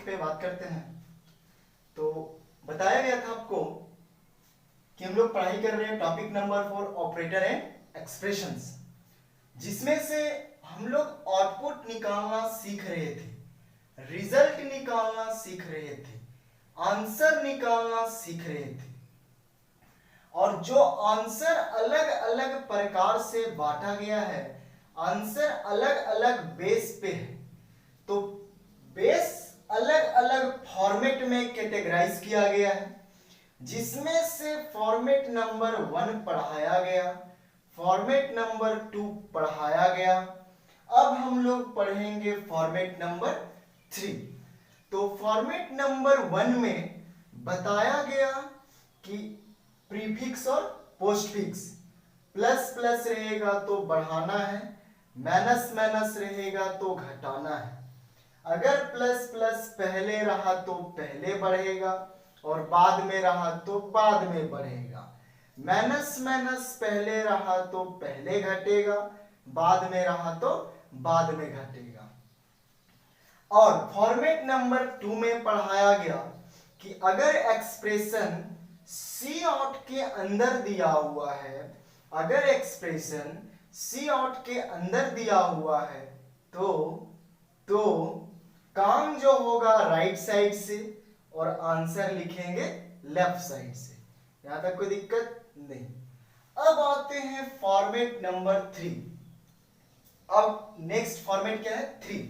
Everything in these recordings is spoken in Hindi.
टॉपिक पे बात करते हैं। तो बताया गया था आपको कि हम लोग पढ़ाई कर रहे हैं topic number 4 operator and expressions, जिसमें से हम लोग आउटपुट निकालना सीख रहे थे, रिजल्ट निकालना सीख रहे थे, आंसर निकालना सीख रहे थे। और जो आंसर अलग अलग प्रकार से बांटा गया है, आंसर अलग अलग बेस पे है, तो बेस अलग अलग फॉर्मेट में कैटेगराइज किया गया है, जिसमें से फॉर्मेट नंबर 1 पढ़ाया गया, फॉर्मेट नंबर 2 पढ़ाया गया। अब हम लोग पढ़ेंगे फॉर्मेट नंबर 3। तो फॉर्मेट नंबर 1 में बताया गया कि प्रीफिक्स और पोस्टफिक्स, प्लस प्लस रहेगा तो बढ़ाना है, माइनस माइनस रहेगा तो घटाना है। अगर प्लस प्लस पहले रहा तो पहले बढ़ेगा और बाद में रहा तो बाद में बढ़ेगा, माइनस माइनस पहले रहा तो पहले घटेगा, बाद में रहा तो बाद में घटेगा। और फॉर्मेट नंबर 2 में पढ़ाया गया कि अगर एक्सप्रेशन सी आउट के अंदर दिया हुआ है, अगर एक्सप्रेशन सी आउट के अंदर दिया हुआ है तो काम जो होगा राइट साइड से और आंसर लिखेंगे लेफ्ट साइड से। यहां तक कोई दिक्कत नहीं। अब आते हैं फॉर्मेट नंबर 3। अब नेक्स्ट फॉर्मेट क्या है? 3।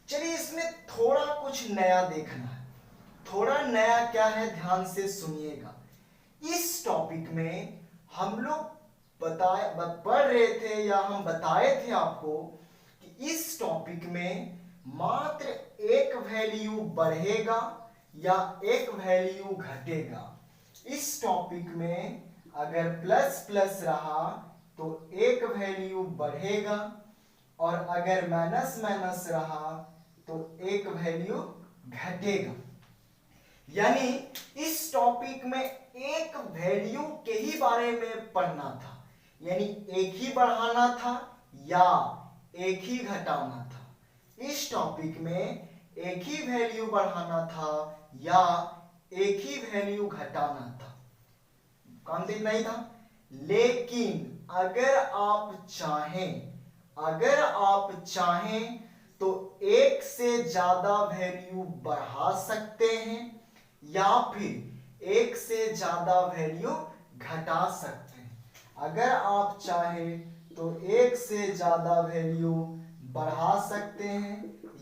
चलिए इसमें थोड़ा कुछ नया देखना है। थोड़ा नया क्या है, ध्यान से सुनिएगा। इस टॉपिक में हम लोग पढ़ रहे थे या हम बताए थे आपको कि इस टॉपिक में मात्र एक वैल्यू बढ़ेगा या एक वैल्यू घटेगा। इस टॉपिक में अगर प्लस प्लस रहा तो एक वैल्यू बढ़ेगा और अगर माइनस माइनस रहा तो एक वैल्यू घटेगा। यानी इस टॉपिक में एक वैल्यू के ही बारे में पढ़ना था, यानी एक ही बढ़ाना था या एक ही घटाना था। इस टॉपिक में एक ही वैल्यू बढ़ाना था या एक ही वैल्यू घटाना था। काम तो इतना ही था। लेकिन अगर आप चाहें तो एक से ज्यादा वैल्यू बढ़ा सकते हैं या फिर एक से ज्यादा वैल्यू घटा सकते हैं। अगर आप चाहें तो एक से ज्यादा वैल्यू बढ़ा सकते हैं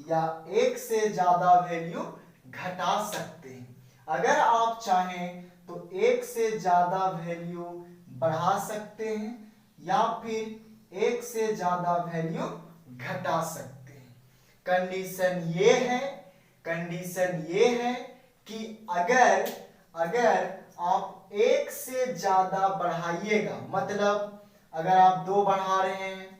या एक से ज्यादा वैल्यू घटा सकते हैं। अगर आप चाहें तो एक से ज्यादा वैल्यू बढ़ा सकते हैं या फिर एक से ज्यादा वैल्यू घटा सकते हैं। कंडीशन ये है कि अगर आप एक से ज्यादा बढ़ाइएगा, मतलब अगर आप 2 बढ़ा रहे हैं,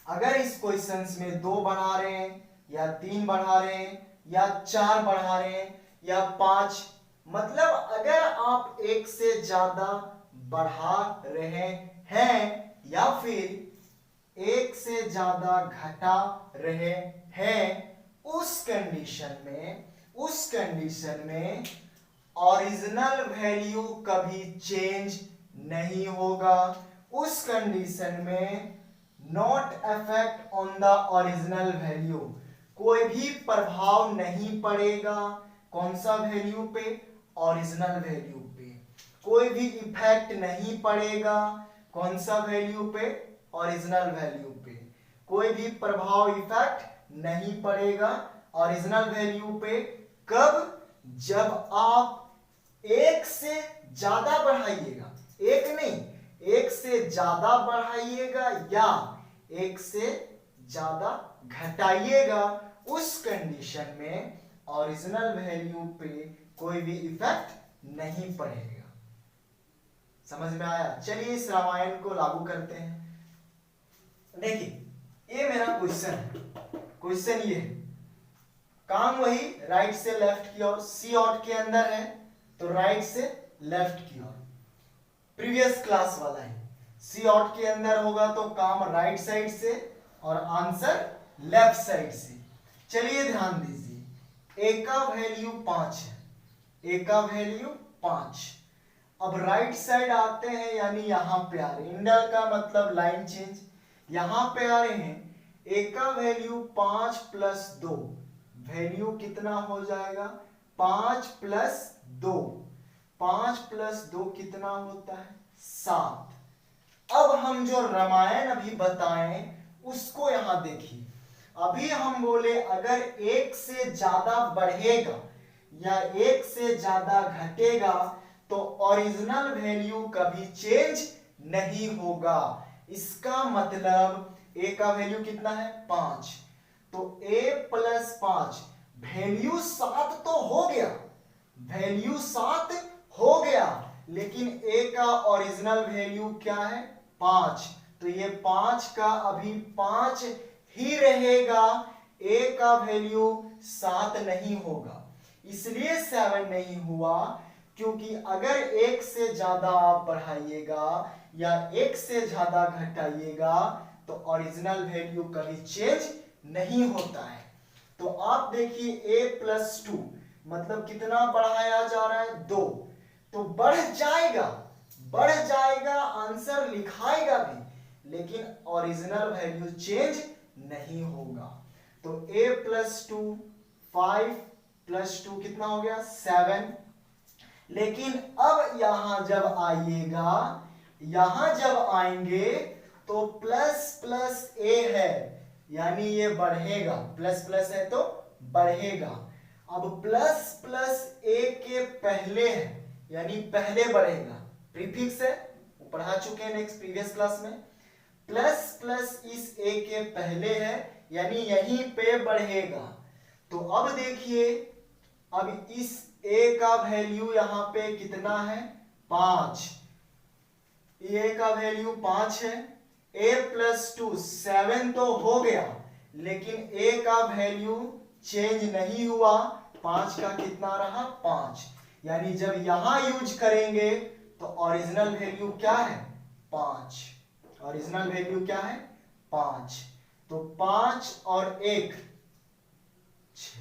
अगर इस क्वेश्चंस में 2 बढ़ा रहे हैं या 3 बढ़ा रहे हैं या 4 बढ़ा रहे हैं या 5, मतलब अगर आप एक से ज्यादा बढ़ा रहे हैं या फिर एक से ज्यादा घटा रहे हैं, उस कंडीशन में ओरिजिनल वैल्यू कभी चेंज नहीं होगा। उस कंडीशन में not affect on the original value, कोई भी प्रभाव नहीं पड़ेगा। कौन सा वैल्यू पे? ओरिजिनल वैल्यू पे। कोई भी इफेक्ट नहीं पड़ेगा। कौन सा वैल्यू पे? ओरिजिनल वैल्यू पे। कोई भी प्रभाव इफेक्ट नहीं पड़ेगा ओरिजिनल वैल्यू पे। कब? जब आप एक से ज्यादा बढ़ाइएगा, एक नहीं, एक से ज्यादा बढ़ाइएगा या एक से ज्यादा घटाइएगा, उस कंडीशन में ओरिजिनल वैल्यू पे कोई भी इफेक्ट नहीं पड़ेगा। समझ में आया? चलिए इस रामायण को लागू करते हैं। देखिए ये मेरा क्वेश्चन है। क्वेश्चन ये है, काम वही राइट से लेफ्ट की ओर, सी आउट के अंदर है तो राइट से लेफ्ट की ओर, प्रीवियस क्लास वाला है। सी आउट के अंदर होगा तो काम राइट साइड से और आंसर लेफ्ट साइड से। चलिए ध्यान दीजिए, ए का वैल्यू 5 है, ए का वैल्यू 5। अब राइट साइड आते हैं, यानी यहां पे आ रहे, इंडल का मतलब लाइन चेंज, यहां पे आ रहे हैं। ए का वैल्यू 5 प्लस 2, वैल्यू कितना हो जाएगा 5 प्लस 2, 5 प्लस 2 कितना होता है 7। अब हम जो रामायण अभी बताएं उसको यहां देखिए। अभी हम बोले अगर एक से ज्यादा बढ़ेगा या एक से ज्यादा घटेगा तो ओरिजिनल वैल्यू कभी चेंज नहीं होगा। इसका मतलब ए का वैल्यू कितना है 5, तो a प्लस 5, वैल्यू 7 तो हो गया, वैल्यू 7 हो गया, लेकिन a का ओरिजिनल वैल्यू क्या है 5, तो ये 5 का अभी 5 ही रहेगा, a का वैल्यू 7 नहीं होगा। इसलिए 7 नहीं हुआ क्योंकि अगर एक से ज्यादा आप बढ़ाइएगा या एक से ज्यादा घटाइएगा तो ओरिजिनल वैल्यू कभी चेंज नहीं होता है। तो आप देखिए a प्लस 2 मतलब कितना बढ़ाया जा रहा है 2, तो बढ़ जाएगा, आंसर लिखाएगा भी, लेकिन ओरिजिनल वैल्यू चेंज नहीं होगा। तो a प्लस 2 5 प्लस 2 कितना हो गया 7। लेकिन अब यहां जब आएंगे तो प्लस प्लस a है, यानी ये बढ़ेगा, प्लस प्लस है तो बढ़ेगा। अब प्लस प्लस a के पहले है, यानी पहले बढ़ेगा, प्रीफिक्स है, पढ़ा चुके हैं नेक्स्ट प्रीवियस क्लास में। प्लस प्लस इस a के पहले है, यानी यहीं पे बढ़ेगा। तो अब देखिए, अब इस a का वैल्यू यहां पे कितना है 5, a का वैल्यू 5 है, a प्लस 2 7 तो हो गया, लेकिन a का वैल्यू चेंज नहीं हुआ, 5 का कितना रहा 5, यानी जब यहां यूज करेंगे तो ओरिजिनल वैल्यू क्या है 5, ओरिजिनल वैल्यू क्या है 5, तो 5 और 1 6।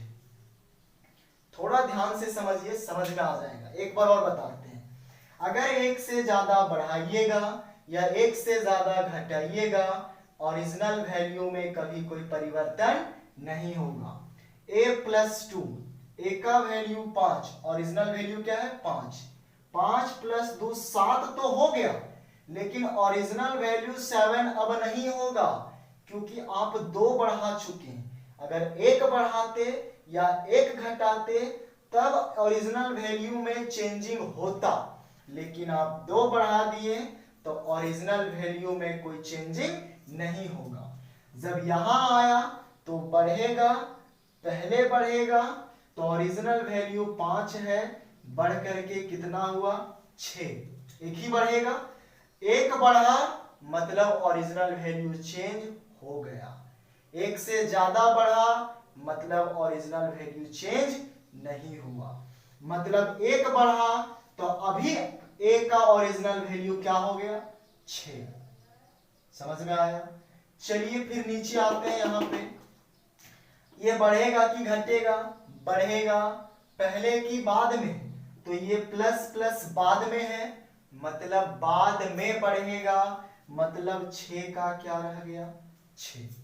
थोड़ा ध्यान से समझिए, समझ में आ जाएगा। एक बार और बताते हैं, अगर एक से ज्यादा बढ़ाइएगा या एक से ज्यादा घटाइएगा ओरिजिनल वैल्यू में कभी कोई परिवर्तन नहीं होगा। a प्लस 2, a का वैल्यू 5, ओरिजिनल वैल्यू क्या है 5, 5 प्लस 2 7 तो हो गया, लेकिन ओरिजिनल वैल्यू 7 अब नहीं होगा क्योंकि आप 2 बढ़ा चुके हैं। अगर 1 बढ़ाते या 1 घटाते तब ओरिजिनल वैल्यू में चेंजिंग होता, लेकिन आप 2 बढ़ा दिए तो ओरिजिनल वैल्यू में कोई चेंजिंग नहीं होगा। जब यहां आया तो बढ़ेगा, पहले बढ़ेगा, तो ओरिजिनल वैल्यू 5 है, बढ़ करके कितना हुआ 6, एक ही बढ़ेगा, एक बढ़ा मतलब ओरिजिनल वैल्यू चेंज हो गया, एक से ज्यादा बढ़ा मतलब ओरिजिनल वैल्यू चेंज नहीं हुआ। मतलब एक बढ़ा तो अभी a का ओरिजिनल वैल्यू क्या हो गया 6। समझ में आया? चलिए फिर नीचे आते हैं। यहां पे ये बढ़ेगा कि घटेगा, बढ़ेगा, पहले की बाद में, तो ये प्लस प्लस बाद में है, मतलब बाद में बढ़ेगा, मतलब 6 का क्या रह गया 6।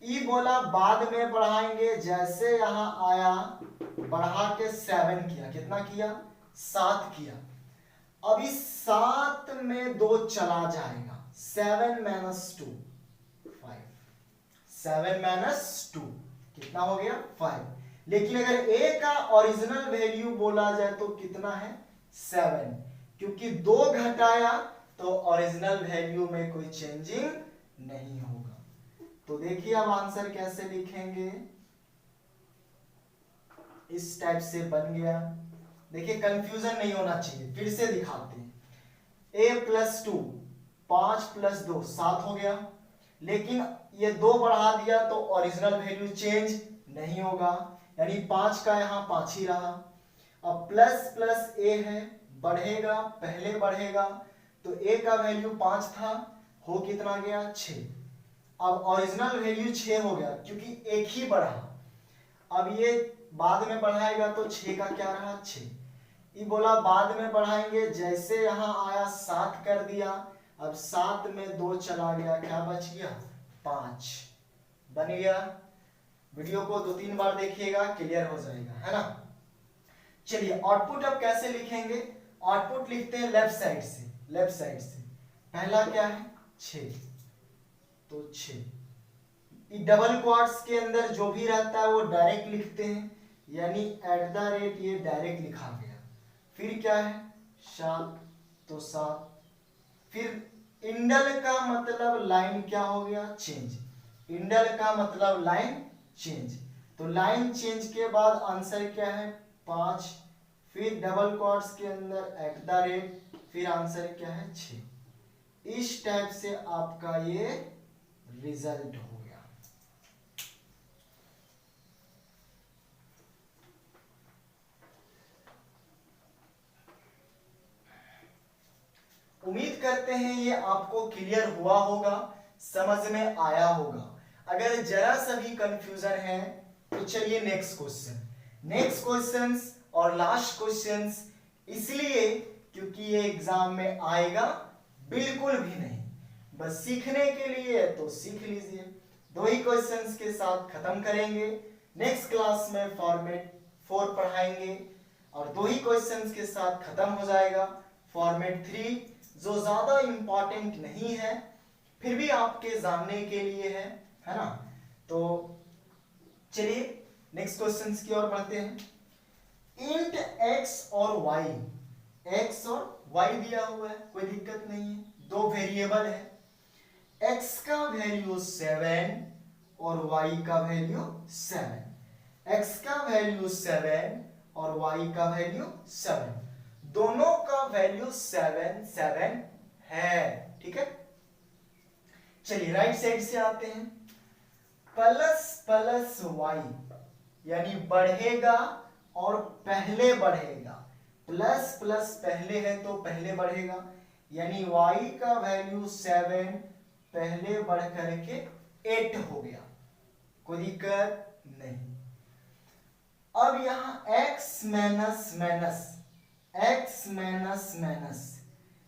ई बोला बाद में बढ़ाएंगे, जैसे यहां आया बढ़ा के 7 किया, कितना किया 7 किया। अब इस 7 में 2 चला जाएगा, 7 माइनस 2 5, 7 माइनस 2 कितना हो गया 5। लेकिन अगर a का ओरिजिनल वैल्यू बोला जाए तो कितना है 7, क्योंकि 2 घटाया तो ओरिजिनल वैल्यू में कोई चेंजिंग नहीं होगा। तो देखिए अब आंसर कैसे लिखेंगे, इस टाइप से बन गया। देखिए कंफ्यूजन नहीं होना चाहिए, फिर से दिखाते हैं। a प्लस 2 5 प्लस 2 7 हो गया, लेकिन ये 2 बढ़ा दिया तो ओरिजिनल वैल्यू चेंज नहीं होगा, यानी 5 का यहाँ 5 ही रहा। अब प्लस प्लस a है, बढ़ेगा, पहले बढ़ेगा, तो a का वैल्यू 5 था, हो कितना गया 6। अब ओरिजिनल वैल्यू 6 हो गया क्योंकि एक ही बढ़ा। अब ये बाद में बढ़ाएगा तो 6 का क्या रहा 6। ये बोला बाद में बढ़ाएंगे, जैसे यहाँ आया 7 कर दिया, अब 7 में 2 चला गया, क्या बच गया 5। बन गया। वीडियो को 2-3 बार देखिएगा, क्लियर हो जाएगा, है ना। चलिए आउटपुट अब कैसे लिखेंगे। आउटपुट लिखते हैं लेफ्ट साइड से, लेफ्ट साइड से। पहला क्या है 6, तो 6। डबल क्वाट्स के अंदर जो भी रहता है वो डायरेक्ट लिखते हैं, यानी @ ये डायरेक्ट लिखा गया। फिर क्या है 7, तो 7। फिर इंडल का मतलब लाइन क्या हो गया चेंज, इंडल का मतलब लाइन चेंज, तो लाइन चेंज के बाद आंसर क्या है 5। फिर डबल क्वाट्स के अंदर @ फिर आंसर क्या है 6। इस टाइप से आपका ये रिजल्ट हो गया। उम्मीद करते हैं ये आपको क्लियर हुआ होगा, समझ में आया होगा। अगर जरा सा भी कंफ्यूजन है तो चलिए नेक्स्ट क्वेश्चन। नेक्स्ट क्वेश्चंस और लास्ट क्वेश्चंस इसलिए क्योंकि ये एग्जाम में आएगा बिल्कुल भी नहीं, बस सीखने के लिए तो सीख लीजिए। 2 ही क्वेश्चंस के साथ खत्म करेंगे। नेक्स्ट क्लास में फॉर्मेट 4 पढ़ाएंगे और 2 ही क्वेश्चंस के साथ खत्म हो जाएगा। फॉर्मेट 3 जो ज्यादा इंपॉर्टेंट नहीं है फिर भी आपके जानने के लिए है ना। तो चलिए नेक्स्ट क्वेश्चंस की ओर बढ़ते हैं। इंट x और y, x और y दिया हुआ है, कोई दिक्कत नहीं है, 2 वेरिएबल है। x का वैल्यू 7 और y का वैल्यू 7, x का वैल्यू 7 और y का वैल्यू 7, दोनों का वैल्यू 7 7 है, ठीक है। चलिए राइट साइड से आते हैं। प्लस प्लस वाई यानी बढ़ेगा और पहले बढ़ेगा, प्लस प्लस पहले है तो पहले बढ़ेगा, यानी y का वैल्यू 7 पहले बढ़ करके 8 हो गया, कोई दिक्कत नहीं। अब यहां x minus minus, x minus minus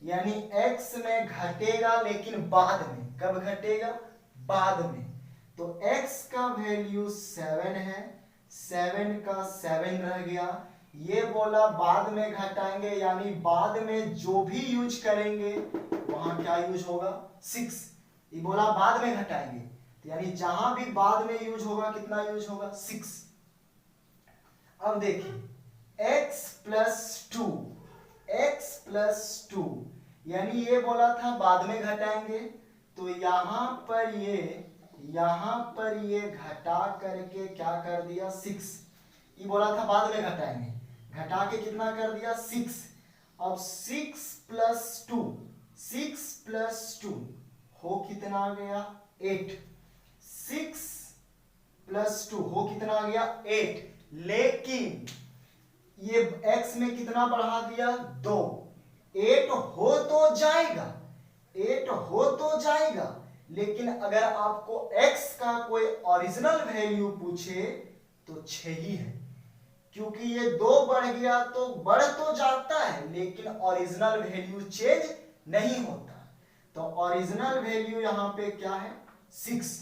यानी x में घटेगा लेकिन बाद में, कब घटेगा बाद में, तो x का वैल्यू 7 है, 7 का 7 रह गया। ये बोला बाद में घटाएंगे यानी बाद में जो भी यूज करेंगे वहां क्या यूज होगा 6। ये बोला बाद में घटाएंगे तो यानी जहां भी बाद में यूज होगा कितना यूज होगा 6। अब देखिए x प्लस 2, x प्लस 2 यानी ये बोला था बाद में घटाएंगे, तो यहां पर ये घटा करके क्या कर दिया 6। ये बोला था बाद में घटाएंगे, घटा के कितना कर दिया 6। अब 6 प्लस 2, 6 प्लस 2 हो कितना आ गया 8, 6 प्लस 2 हो कितना आ गया 8, लेकिन ये x में कितना बढ़ा दिया 2, 8 हो तो जाएगा, 8 हो तो जाएगा, लेकिन अगर आपको x का कोई ओरिजिनल वैल्यू पूछे तो 6 ही है, क्योंकि ये 2 बढ़ गया तो बढ़ तो जाता है लेकिन ओरिजिनल वैल्यू चेंज नहीं होता। तो ओरिजिनल वैल्यू यहां पे क्या है 6,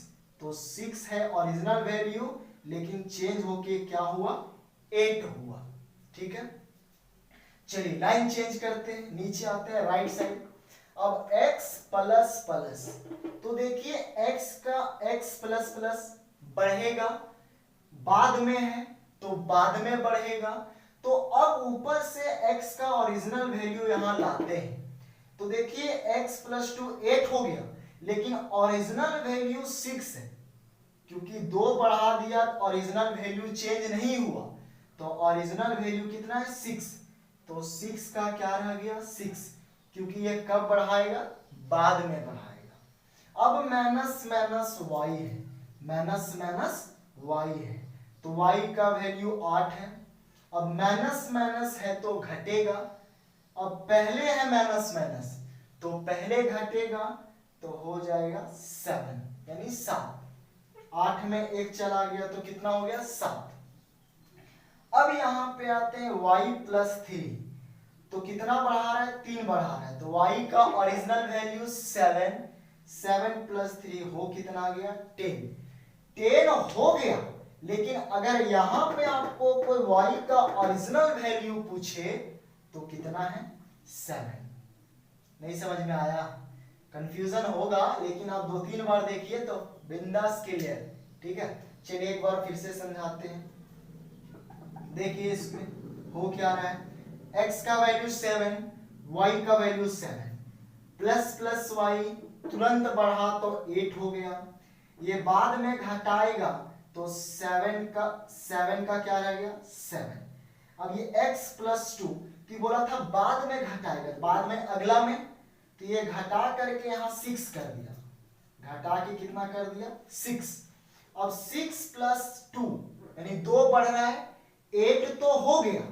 तो 6 है ओरिजिनल वैल्यू, लेकिन चेंज होके क्या हुआ 8 हुआ, ठीक है। चलिए लाइन चेंज करते हैं, नीचे आते हैं राइट साइड। अब x प्लस प्लस, तो देखिए x का x प्लस प्लस बढ़ेगा, बाद में है तो बाद में बढ़ेगा, तो अब ऊपर से x का ओरिजिनल वैल्यू यहां लाते हैं, तो देखिए x प्लस 2 8 हो गया, लेकिन ओरिजिनल वैल्यू 6 है, क्योंकि 2 बढ़ा दिया ओरिजिनल वैल्यू चेंज नहीं हुआ, तो ओरिजिनल वैल्यू कितना है 6, तो 6 का क्या रह गया 6, क्योंकि ये कब बढ़ाएगा बाद में बढ़ाएगा। अब माइनस माइनस y है, माइनस माइनस y है, तो y का वैल्यू 8 है। अब माइनस माइनस है तो घटेगा, अब पहले है माइनस माइनस तो पहले घटेगा, तो हो जाएगा 7 यानी 7, 8 में 1 चला गया तो कितना हो गया 7, अब यहाँ पे आते हैं y प्लस 3, तो कितना बढ़ा रहा है, 3 बढ़ा रहा है, तो y का ओरिजिनल वैल्यू 7, 7 प्लस 3 हो कितना आ गया, 10, 10 हो गया। लेकिन अगर यहाँ पे आपको कोई y का ओरिजिनल वैल्यू पूछे तो कितना है, 7। नहीं समझ में आया, कंफ्यूजन होगा, लेकिन आप 2-3 बार देखिए तो बिंदास क्लियर। ठीक है, चलिए एक बार फिर से समझाते हैं। देखिए इसमें हो क्या रहा है, x का वैल्यू 7, y का वैल्यू 7, प्लस प्लस y तुरंत बढ़ा तो 8 हो गया, ये बाद में घटाएगा तो 7 का क्या रह गया, 7। अब ये x प्लस 2 की बोला था बाद में घटाएगा, बाद में अगला में, तो ये घटा करके यहाँ 6 कर दिया, घटा के कितना कर दिया, 6। अब 6 प्लस 2 यानी 2 बढ़ रहा है, 8 तो हो गया,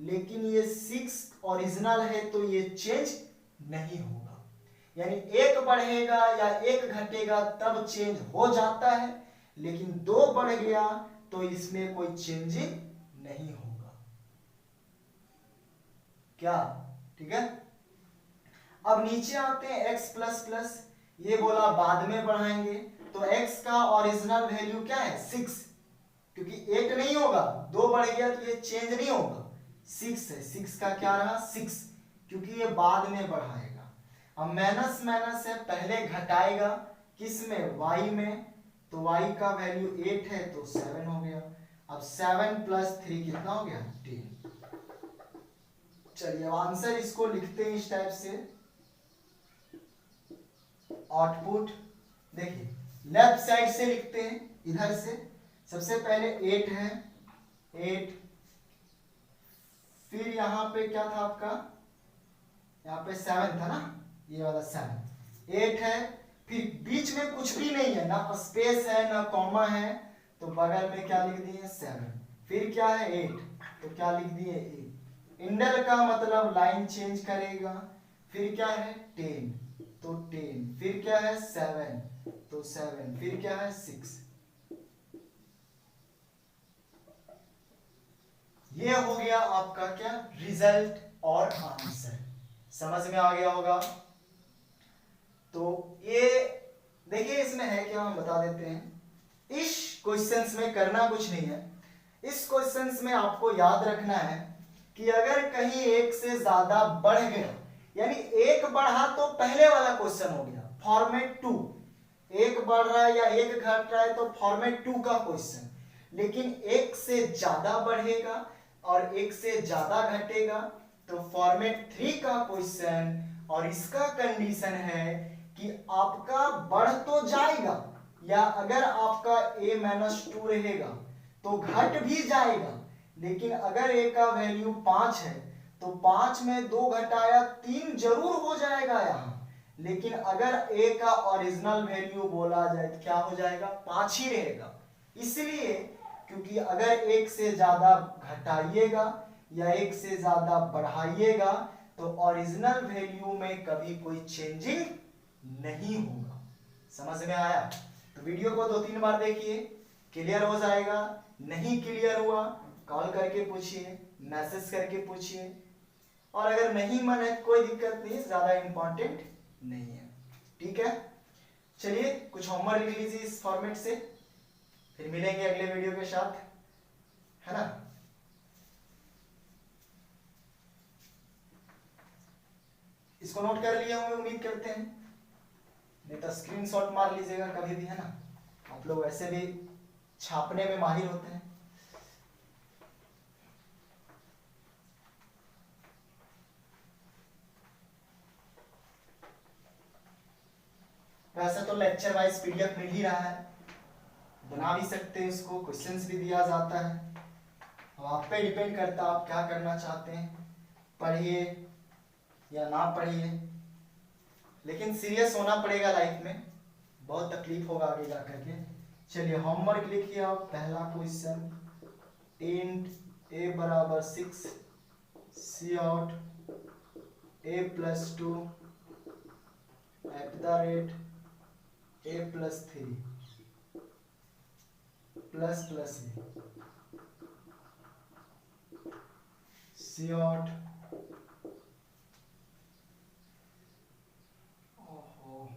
लेकिन ये 6 ओरिजिनल है तो ये चेंज नहीं होगा, यानी 1 बढ़ेगा या 1 घटेगा तब चेंज हो जाता है, लेकिन 2 बढ़ गया तो इसमें कोई चेंजिंग नहीं होगा। क्या, ठीक है। अब नीचे आते हैं x प्लस प्लस, ये बोला बाद में बढ़ाएंगे, तो x का ओरिजिनल वैल्यू क्या है, 6, क्योंकि 8 नहीं होगा, 2 बढ़ गया तो ये चेंज नहीं होगा, 6 है, 6 का क्या रहा, 6, क्योंकि ये बाद में बढ़ाएगा। अब माइनस माइनस है, पहले घटाएगा किस में, y में, तो y का वैल्यू 8 है तो 7 हो गया। अब 7 प्लस 3 कितना हो गया, 10। चलिए आंसर इसको लिखते हैं इस टाइप से, आउटपुट देखिए लेफ्ट साइड से लिखते हैं, इधर से सबसे पहले 8 है, 8, फिर यहाँ पे क्या था आपका, यहाँ पे 7 था ना, ये वाला 7, 8 है, फिर बीच में कुछ भी नहीं है, ना स्पेस है ना कॉमा है, तो बगल में क्या लिख दिए, 7, फिर क्या है 8, तो क्या लिख दिए 8, इंडल का मतलब लाइन चेंज करेगा, फिर क्या है 10, तो 10, फिर क्या है 7, तो 7, फिर क्या है 6। ये हो गया आपका क्या, रिजल्ट और आंसर, समझ में आ गया होगा। तो ये देखिए इसमें है क्या, हम बता देते हैं, इस क्वेश्चंस में करना कुछ नहीं है, इस क्वेश्चंस में आपको याद रखना है कि अगर कहीं एक से ज्यादा बढ़ गया, यानी एक बढ़ा तो पहले वाला क्वेश्चन हो गया फॉर्मेट 2, एक बढ़ रहा है या एक घट रहा है तो फॉर्मेट 2 का क्वेश्चन, लेकिन एक से ज्यादा बढ़ेगा और एक से ज्यादा घटेगा तो फॉर्मेट 3 का क्वेश्चन, और इसका कंडीशन है कि आपका बढ़ तो जाएगा, या अगर आपका a-2 रहेगा तो घट भी जाएगा, लेकिन अगर a का वैल्यू 5 है तो 5 में 2 घटाया 3 जरूर हो जाएगा यहाँ, लेकिन अगर a का ओरिजिनल वैल्यू बोला जाए तो क्या हो जाएगा, 5 ही रहेगा। इसलिए क्योंकि अगर एक से ज्यादा घटाइएगा या एक से ज्यादा बढ़ाइएगा तो ओरिजिनल वैल्यू में कभी कोई चेंजिंग नहीं होगा। समझ में आया? तो वीडियो को 2-3 बार देखिए, क्लियर हो जाएगा। नहीं क्लियर हुआ कॉल करके पूछिए, मैसेज करके पूछिए, और अगर नहीं मन है कोई दिक्कत नहीं, ज्यादा इंपॉर्टेंट नहीं है। ठीक है, चलिए कुछ होमवर्क लिख लीजिए इस फॉर्मेट से, फिर मिलेंगे अगले वीडियो के साथ, है ना। इसको नोट कर लिए होंगे उम्मीद करते हैं, नहीं तो स्क्रीनशॉट मार लीजिएगा कभी भी, है ना। आप लोग वैसे भी छापने में माहिर होते हैं। वैसे तो लेक्चर वाइज पीडीएफ मिल ही रहा है, बना भी सकते हैं उसको, क्वेश्चंस भी दिया जाता है। अब आप पे डिपेंड करता है आप क्या करना चाहते हैं, पढ़िए या ना पढ़िए, लेकिन सीरियस होना पड़ेगा लाइफ में, बहुत तकलीफ होगा आगे जा करके। चलिए होमवर्क लिखिए आप। पहला क्वेश्चन, इंट a बराबर 6 सी आउट a+2 @ a+3 ++ a। सियोट, ओहो,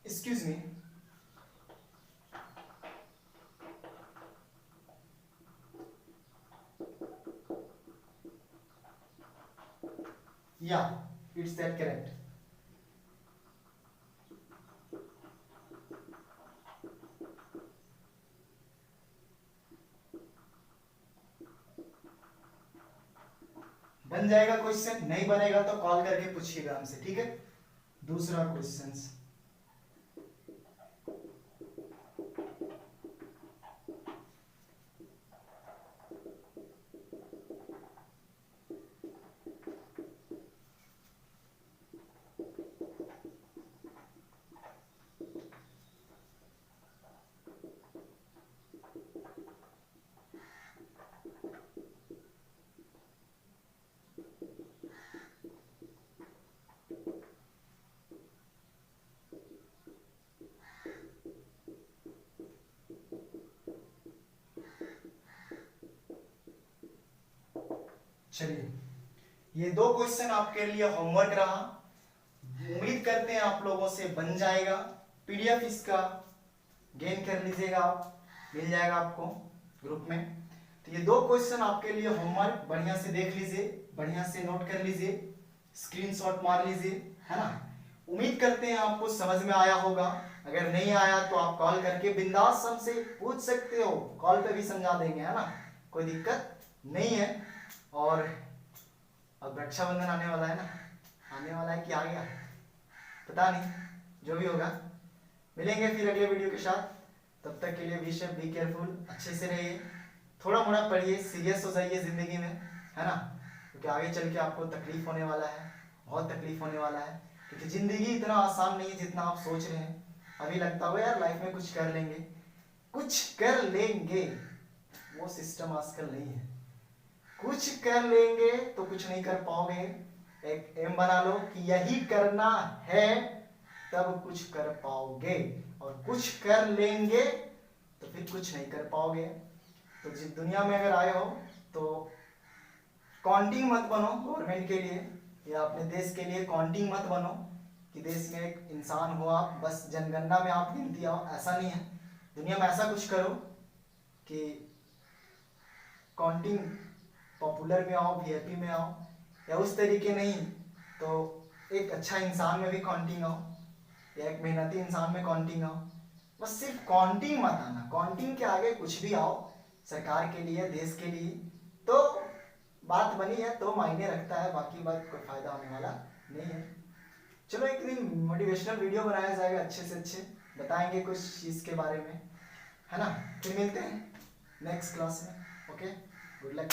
एक्सक्यूज मी, या इट्स दैट करेक्ट। बन जाएगा क्वेश्चन, नहीं बनेगा तो कॉल करके पूछिएगा हमसे, ठीक है। दूसरा क्वेश्चन, चलिए ये दो क्वेश्चन आपके लिए होमवर्क रहा, उम्मीद करते हैं आप लोगों से बन जाएगा। पीडीएफ इसका गेन कर लीजिएगा आप, मिल जाएगा आपको ग्रुप में। तो ये दो क्वेश्चन आपके लिए होमवर्क, बढ़िया से देख लीजिए, बढ़िया से नोट कर लीजिए, स्क्रीनशॉट मार लीजिए, है ना। उम्मीद करते हैं आपको समझ में आया होगा। अगर नहीं आया तो आप कॉल करके बिंदास हमसे पूछ सकते हो, कॉल पे भी समझा देंगे, है ना, कोई दिक्कत नहीं है। और अब रक्षाबंधन आने वाला है ना, आने वाला है कि आ गया पता नहीं, जो भी होगा मिलेंगे फिर अगले वीडियो के साथ। तब तक के लिए विश बी केयरफुल, अच्छे से रहिए, थोड़ा मोड़ा पढ़िए, सीरियस हो जाइए जिंदगी में, है ना, क्योंकि आगे चल के आपको तकलीफ होने वाला है, बहुत तकलीफ होने वाला है। क्योंकि जिंदगी इतना आसान नहीं है जितना आप सोच रहे हैं। अभी लगता हो यार लाइफ में कुछ कर लेंगे, कुछ कर लेंगे, वो सिस्टम आजकल नहीं है। कुछ कर लेंगे तो कुछ नहीं कर पाओगे। एक एम बना लो कि यही करना है, तब कुछ कर पाओगे, और कुछ कर लेंगे तो फिर कुछ नहीं कर पाओगे। तो जिस दुनिया में अगर आए हो तो काउंटिंग मत बनो गवर्नमेंट के लिए या अपने देश के लिए, काउंटिंग मत बनो कि देश में एक इंसान हो आप, बस जनगणना में आप गिनती आओ, ऐसा नहीं है। दुनिया में ऐसा कुछ करो कि काउंटिंग पॉपुलर में आओ, वीआईपी में आओ, या उस तरीके नहीं तो एक अच्छा इंसान में भी काउंटिंग आओ, या एक मेहनती इंसान में काउंटिंग आओ। बस सिर्फ काउंटिंग मत आना, काउंटिंग के आगे कुछ भी आओ सरकार के लिए, देश के लिए, तो बात बनी है तो मायने रखता है, बाकी बात कोई फायदा होने वाला नहीं है। चलो एक दिन मोटिवेशनल वीडियो बनाया जाएगा, अच्छे से अच्छे बताएंगे कुछ चीज़ के बारे में, है ना। फिर मिलते हैं नेक्स्ट क्लास में, ओके, गुड लक।